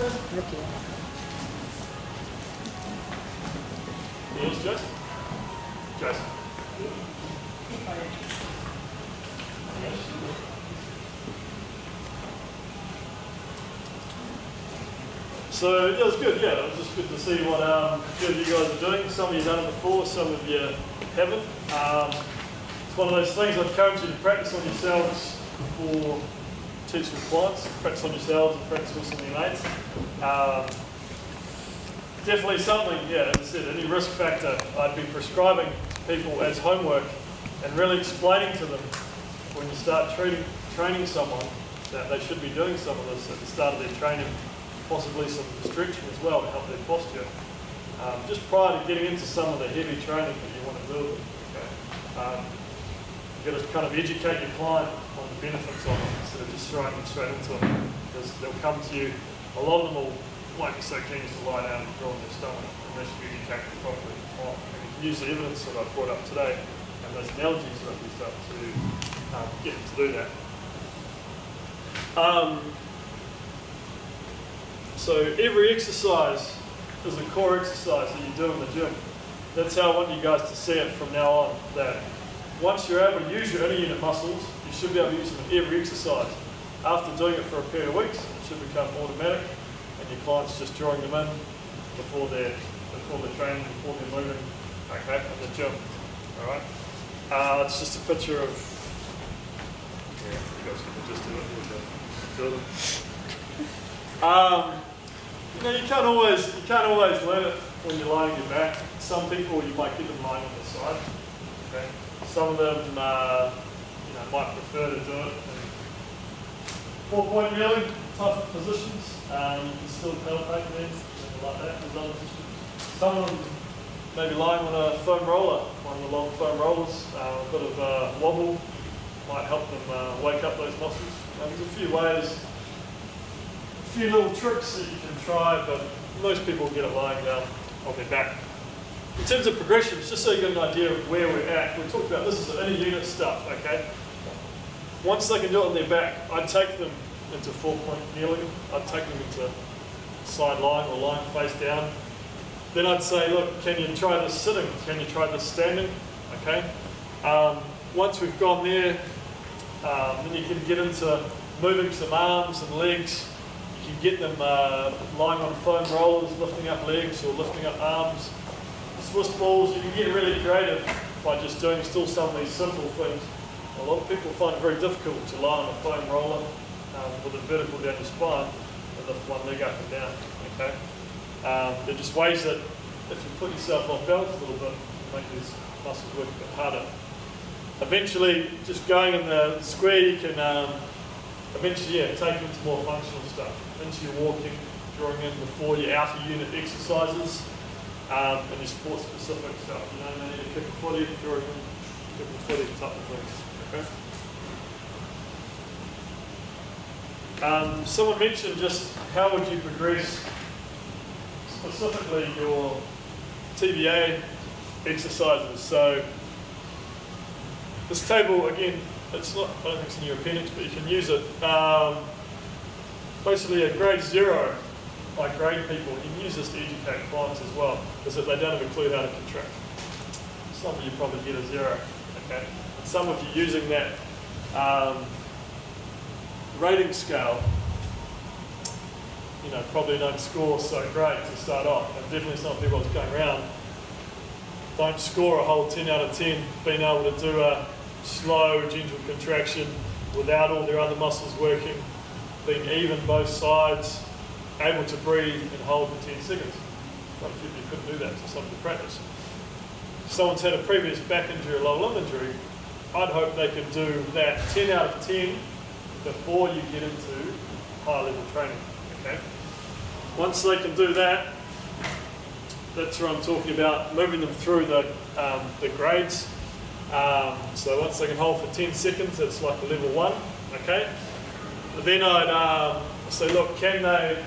Rookie. Yours, Jason? Jason. So yeah, it was good. Yeah, it was just good to see what good you guys are doing. Some of you have done it before, some of you haven't. It's one of those things I encourage you to practice on yourselves before teaching clients. Practice on yourselves and practice with some of your mates. Definitely something, yeah, as I said, any risk factor I'd be prescribing people as homework and really explaining to them when you start training someone that they should be doing some of this at the start of their training, possibly some stretching as well to help their posture. Just prior to getting into some of the heavy training that you want to do. Okay? You've got to kind of educate your client on the benefits of it instead of just throwing them straight into it, because they'll come to you, a lot of them won't be so keen to lie down and draw on their stomach unless you educate them properly. And you can use the evidence that I've brought up today and those analogies that I've used up to get them to do that. So every exercise is a core exercise that you do in the gym. That's how I want you guys to see it from now on, that once you're able to use your inner unit muscles, you should be able to use them in every exercise. After doing it for a period of weeks, it should become automatic, and your client's just drawing them in before they're training, before they're moving, okay, in the gym. All right. It's just a picture of. Yeah, you guys can just do it. You know, you can't always learn it when you're lying on your back. Some people you might get them lying on the side. Okay. Some of them, might prefer to do it in 4-point kneeling type of positions. You can still palpate them, like that. There's other positions. Some of them maybe lying on a foam roller, one of the long foam rollers. A bit of wobble might help them wake up those muscles. There's a few ways, a few little tricks that you can try, but most people get it lying down on their back. In terms of progressions, just so you get an idea of where we're at, we talked about this is the inner unit stuff, okay? Once they can do it on their back, I'd take them into 4-point kneeling, I'd take them into side lying or lying face down. Then I'd say, look, can you try this sitting? Can you try this standing? Okay? Once we've gone there, then you can get into moving some arms and legs. You can get them lying on foam rollers, lifting up legs or lifting up arms. Swiss balls, you can get really creative by just doing still some of these simple things. A lot of people find it very difficult to lie on a foam roller with a vertical down your spine and lift one leg up and down. Okay? They're just ways that if you put yourself off balance a little bit, you make these muscles work a bit harder. Eventually, just going in the square, you can eventually take into more functional stuff, into your walking, drawing in before your outer unit exercises, and your sport-specific stuff. You know, maybe kick a footy, drawing in, kick a footy type of things. Okay. Someone mentioned just how would you progress specifically your TBA exercises. So this table, again, it's not, I don't think it's in your appendix, but you can use it. Basically a grade 0, like grade people, you can use this to educate clients as well, is that they don't have a clue how to contract. Some of you probably get a 0, okay? And some of you using that rating scale, you know, probably don't score so great to start off. And definitely some people that's going around don't score a whole 10 out of 10, being able to do a slow, gentle contraction without all their other muscles working, being even both sides, able to breathe and hold for 10 seconds. Quite a few people couldn't do that, so some to practice. If someone's had a previous back injury or lower limb injury, I'd hope they could do that 10 out of 10 before you get into high level training. Okay? Once they can do that, that's what I'm talking about, moving them through the grades. So once they can hold for 10 seconds, it's like a level 1. Okay? Then I'd say, look, can they